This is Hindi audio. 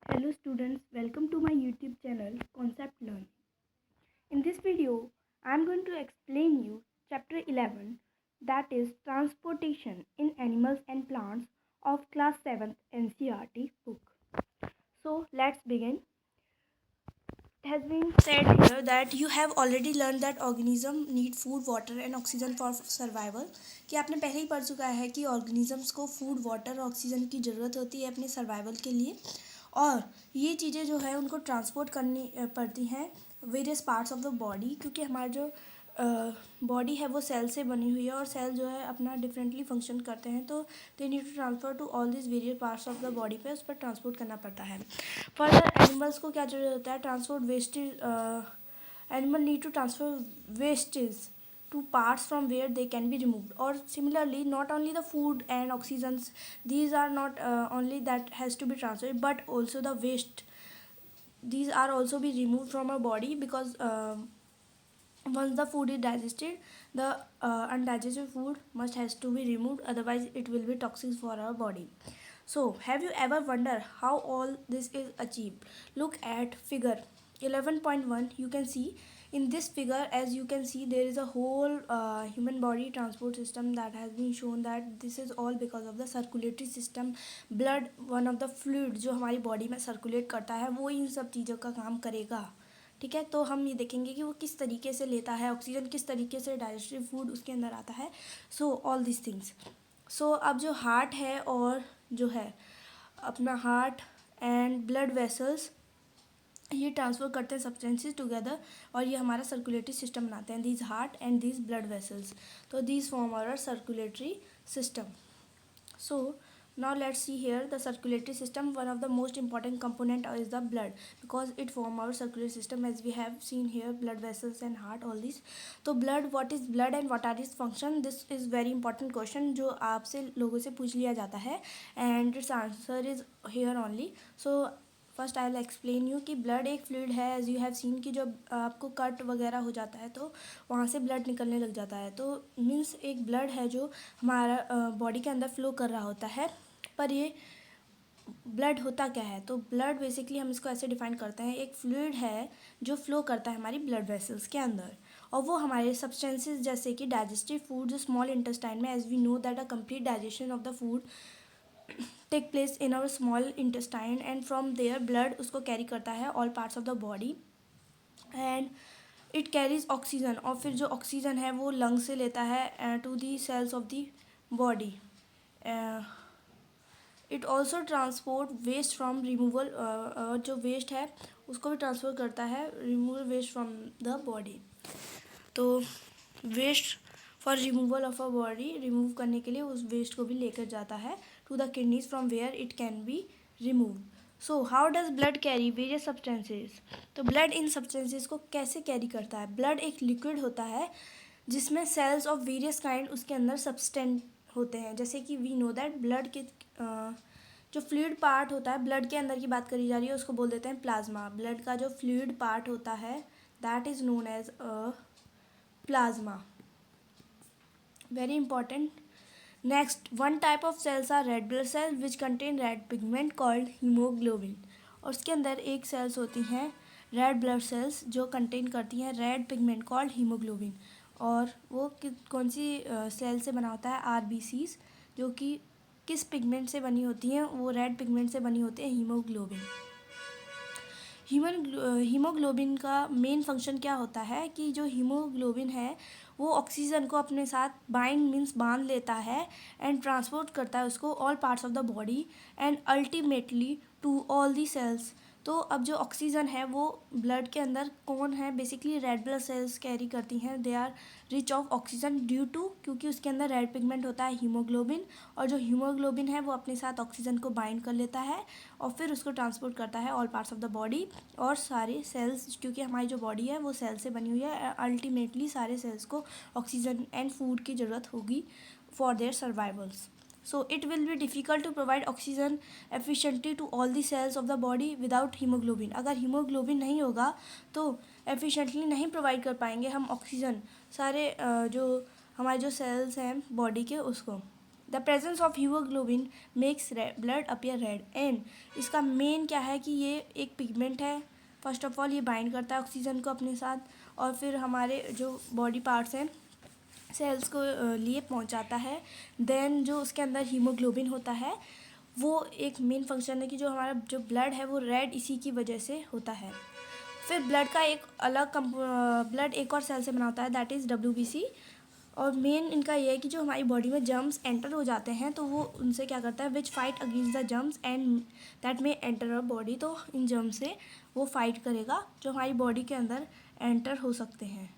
Hello students, welcome to my YouTube channel Concept Learn. In this video, I am going to explain you chapter 11, that is Transportation in Animals and Plants of class 7th NCERT book. So let's begin. It has been said here that you have already learned that organism need food, water and oxygen for survival. कि आपने पहले ही पढ़ चुका है कि organisms को food, water और oxygen की ज़रूरत होती है अपने survival के लिए, और ये चीज़ें जो है उनको ट्रांसपोर्ट करनी पड़ती हैं various parts of the body, क्योंकि हमारा जो बॉडी है वो सेल से बनी हुई है और सेल जो है अपना डिफरेंटली फंक्शन करते हैं, तो they need to transfer to all this various parts of the body पे उस पर ट्रांसपोर्ट करना पड़ता है. फर्दर एनिमल्स को क्या जरूरत होता है? Transport wastage. Animal need to transfer wastage to parts from where they can be removed, or similarly not only the food and oxygens, these are not only that has to be transferred, but also the waste, these are also be removed from our body, because once the food is digested, the undigested food must has to be removed, otherwise it will be toxic for our body. So have you ever wondered how all this is achieved? Look at figure 11.1. you can see in this figure, as you can see, there is a whole human body transport system that has been shown, that this is all because of the circulatory system. blood, one of the fluid जो हमारी बॉडी में सर्कुलेट करता है, वो इन सब चीज़ों का काम करेगा. ठीक है, तो हम ये देखेंगे कि वो किस तरीके से लेता है ऑक्सीजन, किस तरीके से डाइजेस्टिव फूड उसके अंदर आता है. So all this things. So अब जो हार्ट है और जो है अपना हार्ट एंड ब्लड वेसल्स, ये ट्रांसफ़र करते हैं सब्सटेंसेस टुगेदर, और ये हमारा सर्कुलेटरी सिस्टम बनाते हैं. These heart and these blood vessels, तो these form our circulatory system. So now let's see here the circulatory system. One of the most important component is the blood, because it form our circulatory system, as we have seen here, blood vessels and heart, all these. तो blood, what is blood and what are its function? This is very important question जो आपसे लोगों से पूछ लिया जाता है, and its answer is here only. So first I will explain you कि ब्लड एक फ्लूइड है, एज यू हैव सीन कि जब आपको कट वगैरह हो जाता है तो वहाँ से ब्लड निकलने लग जाता है, तो मीन्स एक ब्लड है जो हमारा बॉडी के अंदर फ्लो कर रहा होता है. पर ये ब्लड होता क्या है? तो ब्लड बेसिकली हम इसको ऐसे डिफाइन करते हैं, एक फ्लूइड है जो फ्लो करता है हमारी ब्लड वेसल्स के अंदर, और वो हमारे सब्सटेंसेस जैसे कि डाइजेस्टिव फूड जो स्मॉल इंटेस्टाइन में, as we know that a complete digestion of the food take place in our small intestine, and from there blood उसको कैरी करता है all parts of the body, and it carries oxygen, और फिर जो ऑक्सीजन है वो लंग से लेता है to the cells of the body. It also transport waste from removal, जो वेस्ट है उसको भी ट्रांसफ़र करता है, removal waste from the body. तो waste for removal of a body, remove करने के लिए उस वेस्ट को भी लेकर जाता है to the kidneys from where it can be remove. So how does blood carry various substances? तो ब्लड इन सब्सटेंसेज को कैसे कैरी करता है? ब्लड एक लिक्विड होता है जिसमें सेल्स ऑफ वेरियस काइंड उसके अंदर सब्सटेंस होते हैं, जैसे कि वी नो दैट ब्लड के जो फ्लूइड पार्ट होता है, ब्लड के अंदर की बात करी जा रही है, उसको बोल देते हैं प्लाज्मा. ब्लड का जो फ्लूइड पार्ट होता है that is known as plasma. Very important. Next, one type of cells are red blood cells which contain red pigment called hemoglobin. और उसके अंदर एक सेल्स होती हैं रेड ब्लड सेल्स जो कंटेन करती हैं रेड पिगमेंट कॉल्ड हीमोग्लोबिन, और वो कौन सी सेल से बना होता है? आरबीसीज, जो कि किस पिगमेंट से बनी होती हैं? वो रेड पिगमेंट से बनी होती है हीमोग्लोबिन. हीमोग्लोबिन का मेन फंक्शन क्या होता है कि जो हीमोग्लोबिन है वो ऑक्सीजन को अपने साथ बाइंड मीन्स बांध लेता है एंड ट्रांसपोर्ट करता है उसको all parts of the body and ultimately to all the cells. तो अब जो ऑक्सीजन है वो ब्लड के अंदर कौन है? Basically red blood cells carry करती हैं. They are rich of oxygen due to, क्योंकि उसके अंदर रेड पिगमेंट होता है हीमोग्लोबिन, और जो हीमोग्लोबिन है वो अपने साथ ऑक्सीजन को बाइंड कर लेता है और फिर उसको ट्रांसपोर्ट करता है all parts of the body और सारे सेल्स, क्योंकि हमारी जो बॉडी है वो सेल से बनी हुई है, अल्टीमेटली सारे सेल्स को ऑक्सीजन एंड फूड की ज़रूरत होगी for their survivals. So it will be difficult to provide oxygen efficiently to all the cells of the body without hemoglobin. अगर हीमोग्लोबिन नहीं होगा तो efficiently नहीं प्रोवाइड कर पाएंगे हम ऑक्सीजन सारे जो हमारे जो सेल्स हैं बॉडी के उसको. The presence of haemoglobin makes blood appear red. And इसका मेन क्या है कि ये एक पिगमेंट है। फर्स्ट ऑफ ऑल ये बाइंड करता है ऑक्सीजन को अपने साथ, और फिर हमारे जो बॉडी पार्ट्स हैं सेल्स को लिए पहुंचाता है। देन जो उसके अंदर हीमोग्लोबिन होता है वो एक मेन फंक्शन है कि जो हमारा जो ब्लड है वो रेड इसी की वजह से होता है। फिर ब्लड का एक अलग ब्लड एक और सेल से बना होता है, दैट इज़ WBC। और मेन इनका ये है कि जो हमारी बॉडी में जर्म्स एंटर हो जाते हैं तो वो उनसे क्या करता है, which fight against the germs and that में एंटर अवर बॉडी। तो इन जर्म्स से वो फाइट करेगा जो हमारी बॉडी के अंदर एंटर हो सकते हैं।